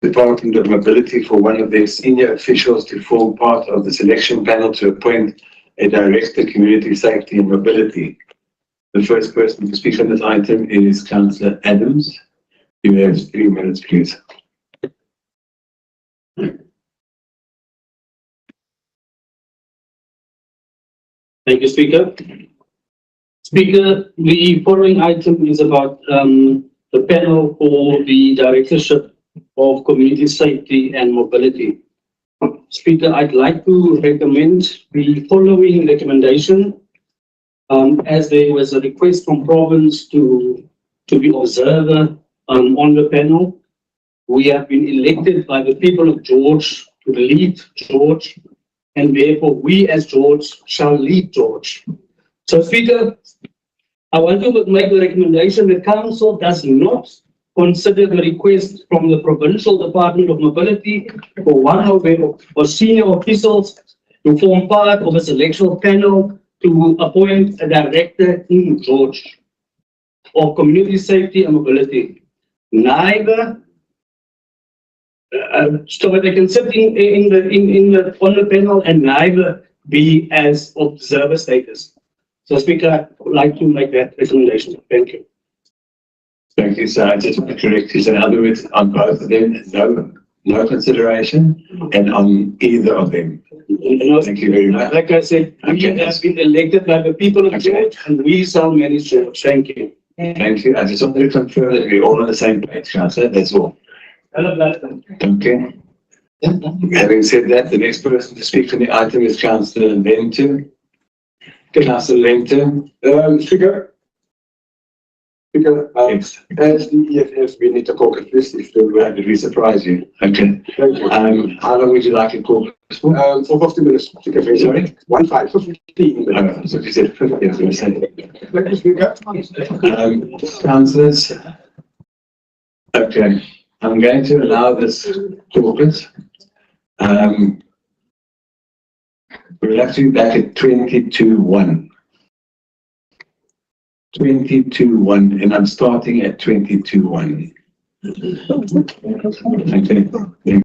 Department of Mobility for one of their senior officials to form part of the selection panel to appoint a Director, Community Safety and Mobility. The first person to speak on this item is Councillor Adams. You have 3 minutes, please. Thank you, Speaker. Speaker, the following item is about the panel for the Directorship of Community Safety and Mobility. Speaker, I'd like to recommend the following recommendation. As there was a request from province to be observer on the panel. We have been elected by the people of George to lead George, and therefore we as George shall lead George. So, Speaker, I want to make the recommendation that Council does not consider the request from the Provincial Department of Mobility for one of their senior officials to form part of a selection panel to appoint a Director in George of Community Safety and Mobility. Neither so that they can sit on the panel and neither be as observer status. So, Speaker, I would like to make that recommendation. Thank you. Thank you, sir. I just want to correct you. So in other words, on both of them, no consideration, and on either of them. Thank you very much. Like I said, we have been elected by the people of George, and we shall manage George. Thank you. Thank you. I just wanted to confirm that we're all on the same page, Councillor. That's all. Okay. Having said that, the next person to speak on the item is Councillor Lenter. Councillor Lenter. Speaker, Yes. as the EFF, we need a caucus list if they How did we surprise you? Okay. Thank you. How long would you like it called for? For 15 minutes, Speaker, please. Sorry? 15 minutes. So you said 50, I was going to say. Thank you, Speaker. Councillors. Okay. I'm going to allow this caucus. We'll have to be back at 22-1. 22-1, and I'm starting at 22-1. Okay.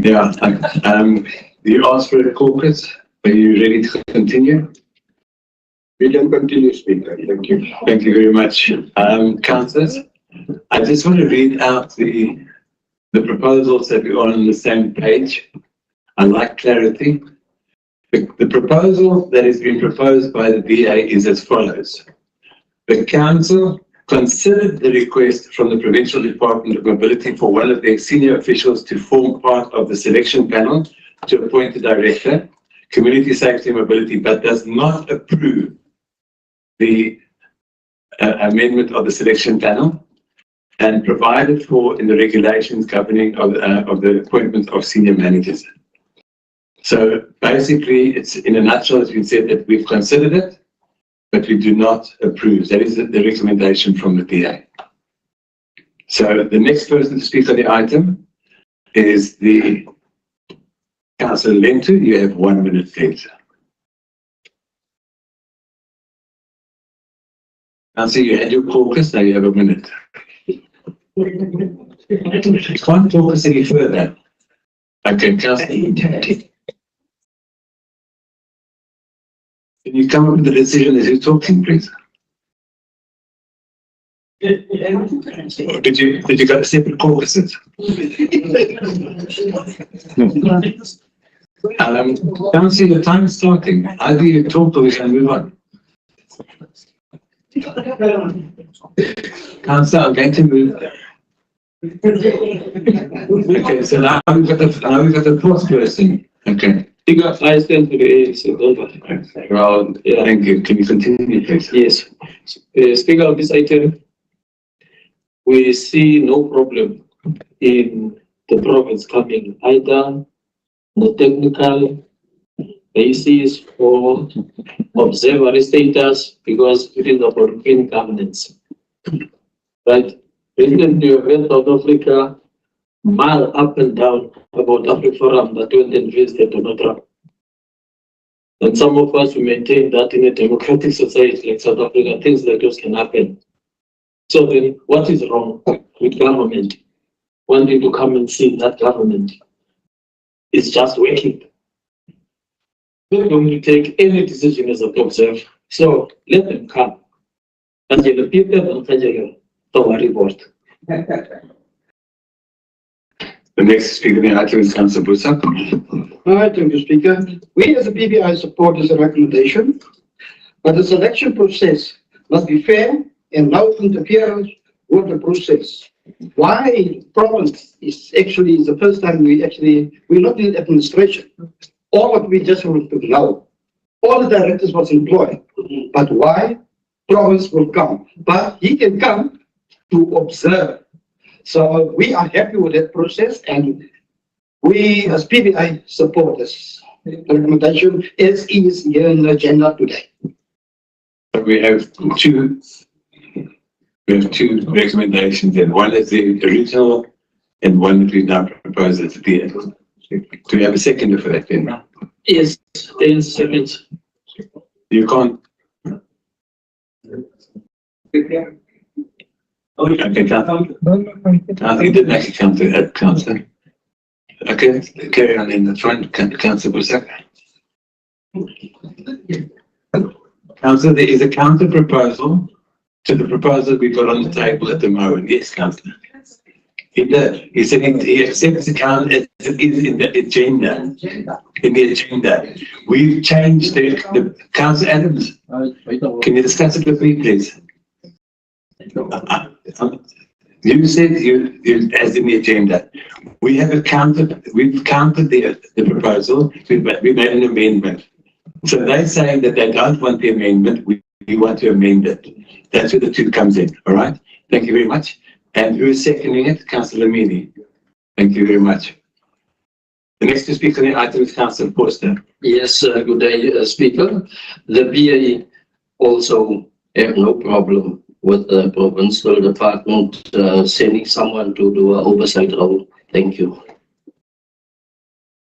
Yeah, you asked for a caucus. Are you ready to continue? We can continue, Speaker. Thank you. Thank you very much. Councillors, I just want to read out the proposals that we're on the same page. I like clarity. The proposal that has been proposed by the BA is as follows. The council considered the request from the Provincial Department of Mobility for one of their senior officials to form part of the selection panel to appoint a director, Community Safety and Mobility, but does not approve the amendment of the selection panel and provided for in the regulations governing of the appointment of senior managers. So basically, it's in a nutshell, as we said, that we've considered it, but we do not approve. That is the recommendation from the PA. So the next person to speak on the item is the Councillor Lentu. You have 1 minute, please. Councillor, you had your caucus, now you have a minute. You can't talk us any further. Okay, Councillor. Can you come up with the decision as you're talking, please? Or did you go separate caucuses? Councillor, your time's starting. Either you talk or we can move on. Councillor, I'm going to move. Okay, so now we've got the fourth person. Okay. I stand for the ANC, don't worry. Well, yeah, thank you. Can you continue, please? Yes. Speaker of this item, we see no problem in the province coming either the technical basis or observer status because within the European governance. Right? Recently, you heard South Africa mile up and down about AfriForum that went and visited Donald Trump. And some of us, we maintain that in a democratic society like South Africa, things like those can happen. So then, what is wrong with government wanting to come and see that government is just working? We're going to take any decision as an observer. So let them come. And the people don't worry about it. The next speaker in the item is Councillor Busak. All right, thank you, Speaker. We as a PBI support this recommendation, but the selection process must be fair and no interference with the process. Why province is actually the first time we're not in administration. All of we just want to know. All the directors was employed, but why province will come? But he can come to observe. So we are happy with that process, and we as PBI support this recommendation as is here in the agenda today. We have two recommendations, and one is the original and one that we now propose at the end. Do we have a seconder for that then? Yes, in seconds. You can't. Okay, Councillor. You did make a counter, Councillor. Okay, carry on in the front, Councillor Busak. Councillor, there is a counter proposal to the proposal we've got on the table at the moment. Yes, Councillor. He did. He said he accepts the count as it is in the agenda. In the agenda. We've changed the Councillor Adams. Can you discuss it with me, please? You said you as in the agenda. We have we've counted the proposal. We made an amendment. So they're saying that they don't want the amendment. We want to amend it. That's where the two comes in. All right. Thank you very much. And who is seconding it? Councillor Mini. Thank you very much. The next to speak on the item is Councillor Forster. Yes, good day, Speaker. The BA also have no problem with the provincial department sending someone to do an oversight role. Thank you.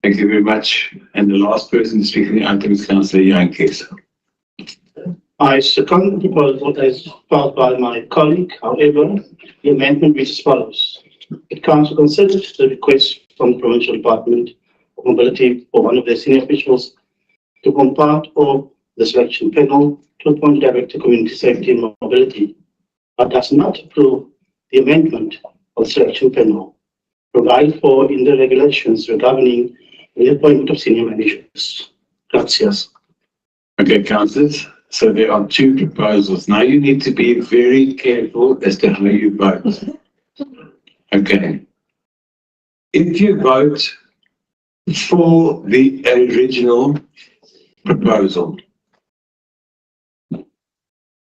Thank you very much. And the last person to speak on the item is Councillor Jantjies. I second the proposal as filed by my colleague. However, the amendment is as follows. The council considers the request from Provincial Department of Mobility for one of their senior officials to become part of the selection panel to appoint Director Community Safety and Mobility, but does not approve the amendment of the selection panel, provide for in the regulations regarding the appointment of senior managers. Gracias. Okay, councillors. So there are two proposals. Now you need to be very careful as to how you vote. Okay. If you vote for the original proposal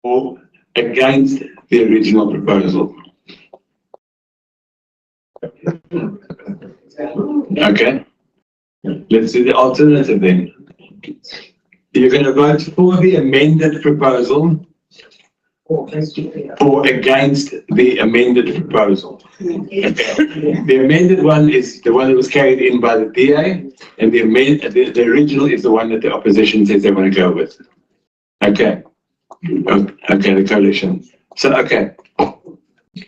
or against the original proposal. Okay. Let's do the alternative then. You're going to vote for the amended proposal or against the amended proposal. Okay. The amended one is the one that was carried in by the DA, and the original is the one that the opposition says they want to go with. Okay. Okay, the coalition. So, okay.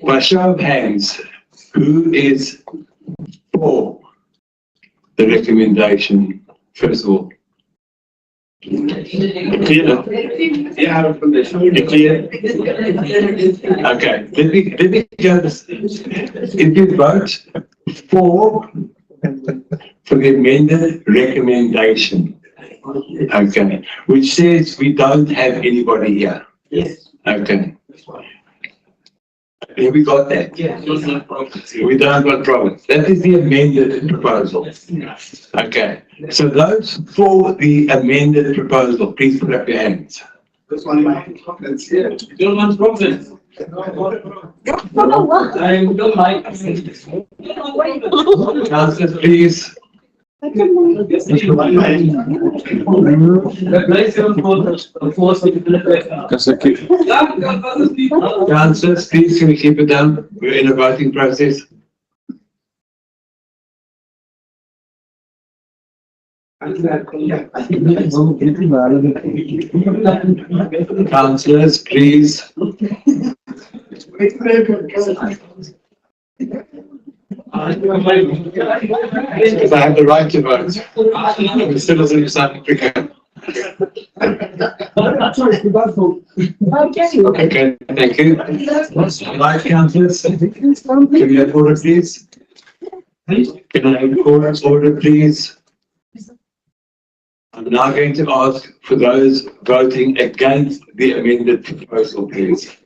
By show of hands, who is for the recommendation, first of all? Clear? Yeah, Clear? Okay, let me go this. If you vote for the amended recommendation, okay, which says we don't have anybody here. Yes. Okay. Have we got that? Yes. We don't have a problem. That is the amended proposal. Okay. So those for the amended proposal, please put up your hands. This one, my comments here. Don't want problems. I don't like. Councillors, please. Councillors, please can we keep it down? We're in a voting process. Councillors, please. Because I have the right to vote. I'm a citizen of South Africa. Okay, thank you. Right, councillors. Can we have order, please? Can I have order, please? I'm now going to ask for those voting against the amended proposal, please.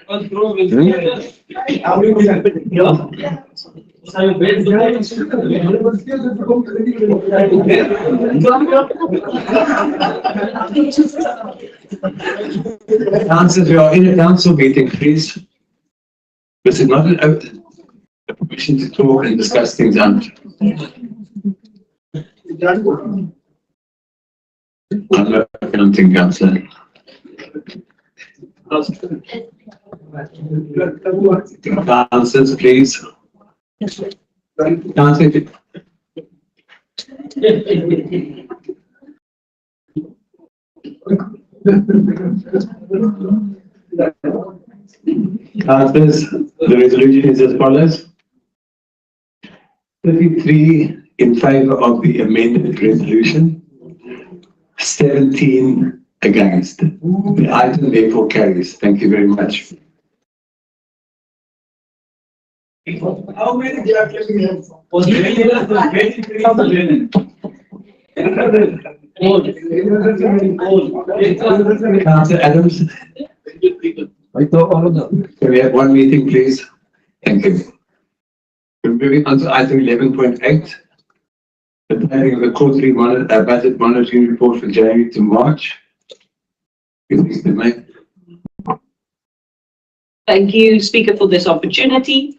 Councillors, we are in a council meeting, please. This is not a permission to talk and discuss things out. I'm not counting, councillor. Councillors, please. Councillor. Councillors, the resolution is as follows. 33 in favour of the amended resolution, 17 against. The item therefore carries. Thank you very much. How many judges we have? Councillor Adams. Can we have one meeting, please? Thank you. We're moving on to item 11.8. The planning of the quarterly budget monitoring report for January to March. Thank you, Speaker, for this opportunity.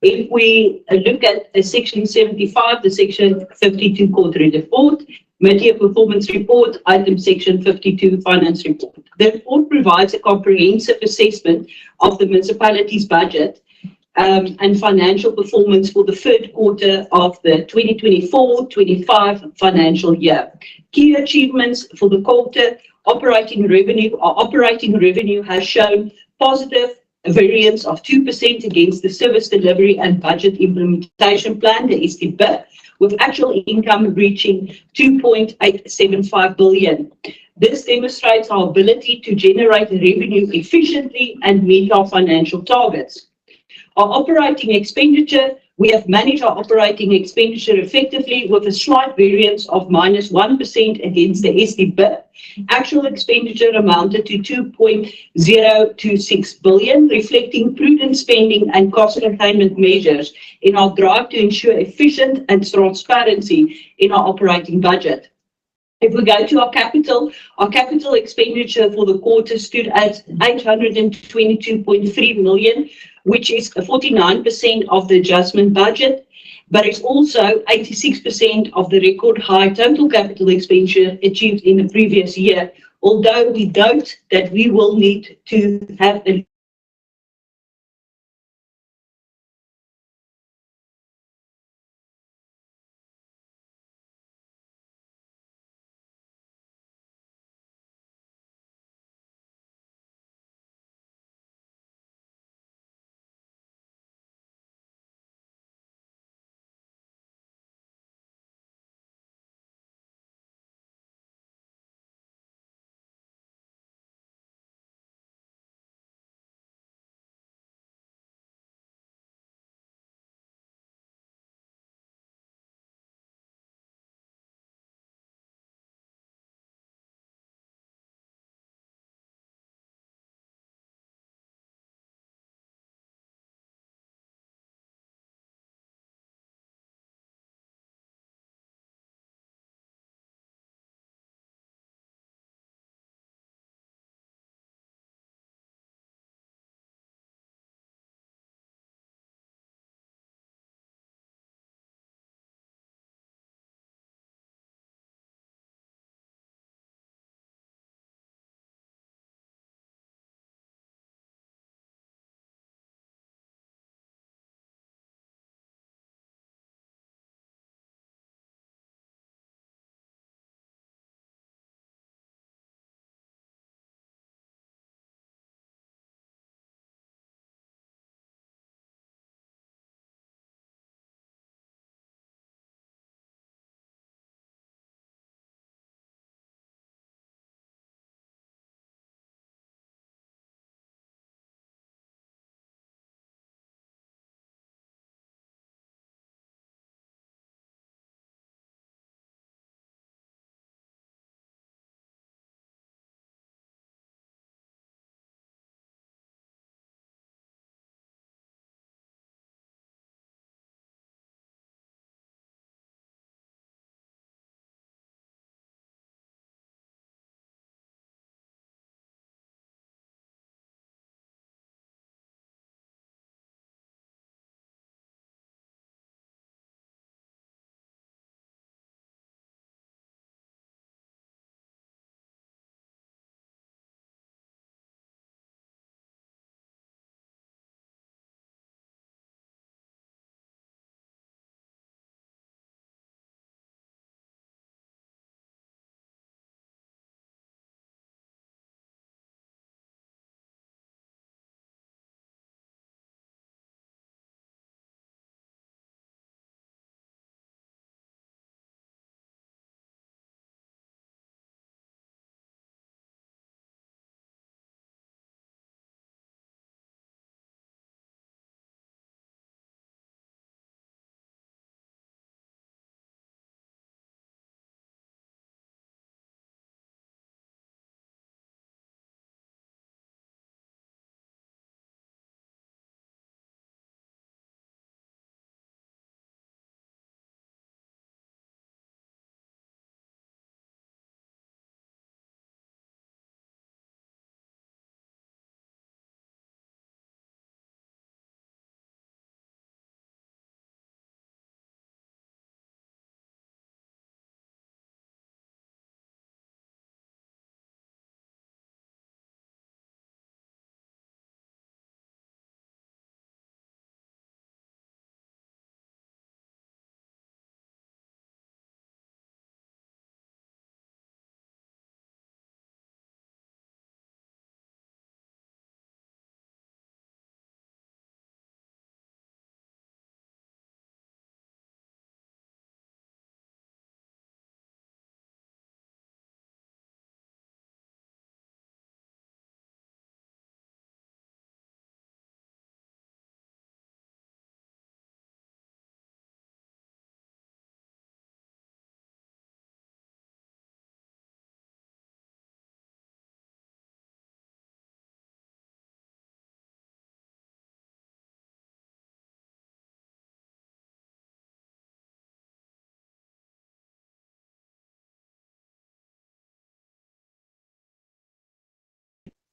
If we look at Section 75, the Section 52 quarterly report, mid-year performance report, item Section 52 finance report. The report provides a comprehensive assessment of the municipality's budget and financial performance for the third quarter of the 2024-25 financial year. Key achievements for the quarter: operating revenue has shown positive a variance of 2% against the Service Delivery and Budget Implementation Plan, the SDBIP, with actual income reaching 2.875 billion. This demonstrates our ability to generate revenue efficiently and meet our financial targets. Our operating expenditure, we have managed our operating expenditure effectively with a slight variance of -1% against the SDBIP. Actual expenditure amounted to 2.026 billion, reflecting prudent spending and cost containment measures in our drive to ensure efficient and transparency in our operating budget. If we go to our capital expenditure for the quarter stood at 822.3 million, which is 49% of the adjustment budget, but it's also 86% of the record high total capital expenditure achieved in the previous year, although we doubt that we will need to have a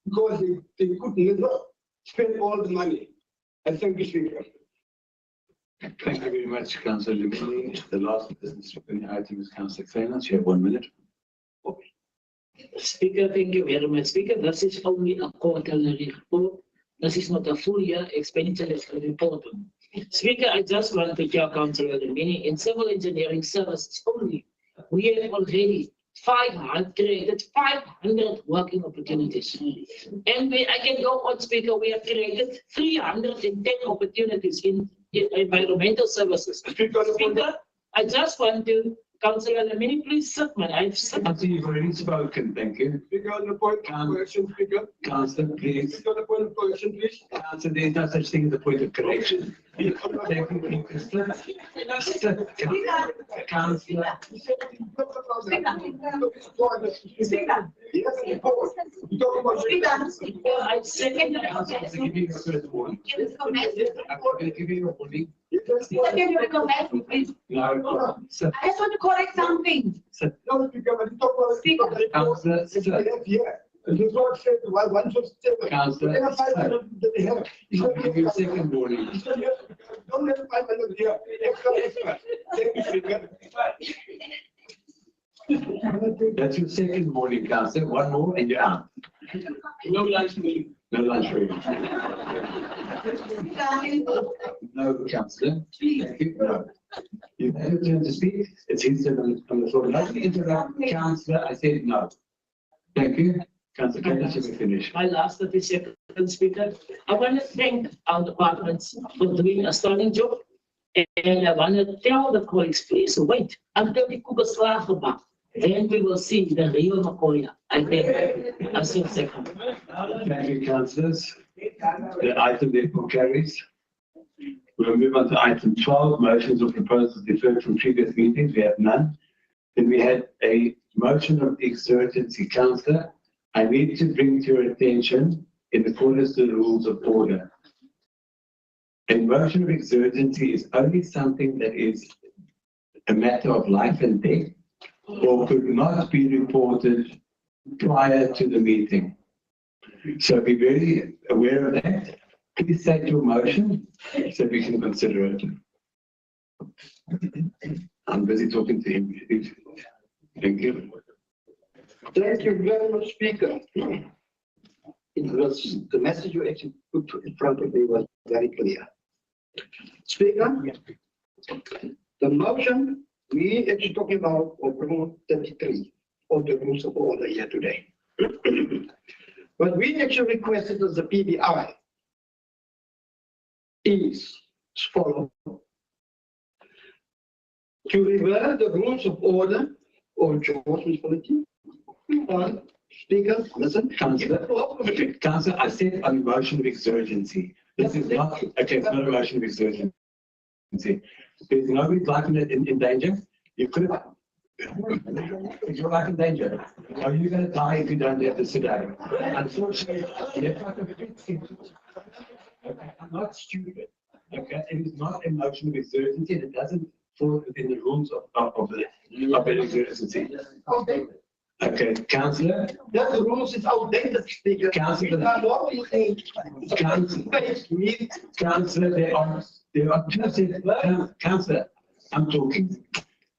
because they could never spend all the money. I thank you, Speaker. Thank you very much, Councillor Lemini. The last business item is Councillor Kleinans. You have 1 minute. Speaker, thank you very much. Speaker, this is only a quarterly report. This is not a full year expenditure report. Speaker, I just want to tell Councillor Lemini, in civil engineering services only, we have already created 500 working opportunities. And I can go on, Speaker, we have created 310 opportunities in environmental services. Speaker, I just want to, Councillor Lemini, please submit. I've submitted. Councillor, you've already spoken. Thank you. Speaker, on the point of correction, Speaker. Councillor, please. Speaker, on the point of correction, please. Councillor, there's no such thing as a point of correction. Thank you. Councillor. Speaker. Yes, report. You talk about. I second the Councillor, to give you a first warning. I'm going to give you a warning. What can you recommend me, please? No, sir. I just want to correct something. No, Speaker, but you talk about. Speaker. Councillor, sir. Yeah. This one said, why one should say. Councillor, sir. I'll give you a second warning. Don't let 500 here. Extra. Thank you, Speaker. That's your second warning, Councillor. One more and you're out. No lunch meeting. No lunch break. No, Councillor. Thank you. No. You've had your turn to speak. It's his turn on the floor. Not to interrupt, Councillor. I said no. Thank you. Councillor Kleinans, you may finish. my last 30 seconds, Speaker. I want to thank our departments for doing a stunning job. And I want to tell the colleagues, please wait until the Kuba Slagema. Then we will see the real Makoya. I think. I still second. Thank you, councillors. The item therefore carries. We'll move on to item 12, motions or proposals deferred from previous meetings. We have none. Then we had a motion of exurgency, councillor. I need to bring to your attention, in accordance to the rules of order, a motion of exurgency is only something that is a matter of life and death or could not be reported prior to the meeting. So be very aware of that. Please state your motion so we can consider it. I'm busy talking to him. Thank you. Thank you very much, Speaker. It was, the message you actually put in front of me was very clear. Speaker, the motion we actually talking about Article 33 of the rules of order here today. What we actually requested as the PBI is follow to revert the rules of order of George Municipality. On Speaker, listen. Councillor, Councillor, I said on motion of exurgency. This is not, okay, it's not a motion of exurgency. There's nobody's life in danger. You could have, is your life in danger? Are you going to die if you don't have this today? Unfortunately, okay, I'm not stupid. Okay, it is not a motion of exurgency and it doesn't fall within the rules of the exurgency. Okay, councillor. That the rules is outdated, Speaker. Councillor. Councillor, there are two things. Councillor, I'm talking.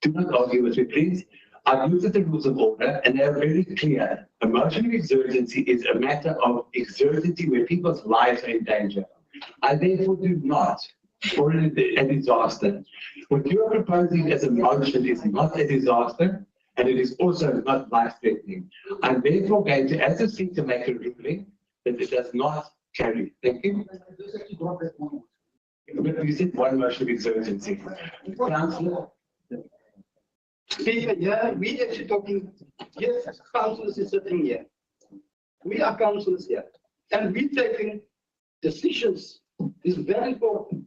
Do not argue with me, please. I've looked at the rules of order and they're very clear. A motion of exurgency is a matter of exurgency where people's lives are in danger. I therefore do not, for a disaster. What you are proposing as a motion is not a disaster. And it is also not life-threatening. I'm therefore going to, as a speaker, make a ruling that it does not carry. Thank you. But you said one motion of exurgency. Councillor. Speaker, yeah, we actually talking, yes, councillors is sitting here. We are councillors here. And we taking decisions is very important.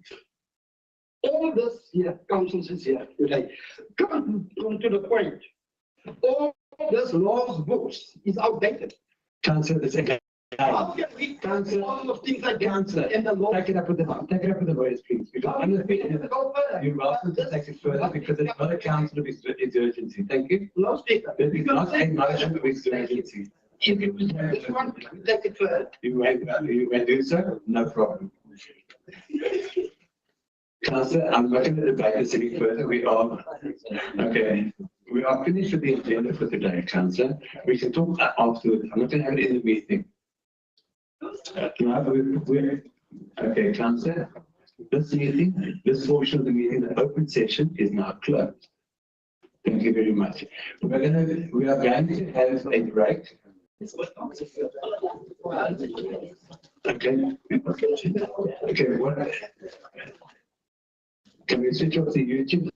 All this here, councillors is here today. Come to the point. All this laws books is outdated. Councillor, that's okay. How can we cancel all of things like Councillor, in the law? take it up with the lawyers, please. Because I'm going to you're welcome to take it further because it's not a council of exurgency. Thank you. No, Speaker. It is not a motion of exurgency. This one, we take it further. You may do so, no problem. Councillor, I'm not going to debate this any further. We are finished with the agenda for today, Councillor. We can talk afterwards. I'm not going to have it in the meeting. Okay, Councillor, this portion of the meeting, the open session is now closed. Thank you very much. We are going to have a break. Okay, what? Can we switch off the YouTube?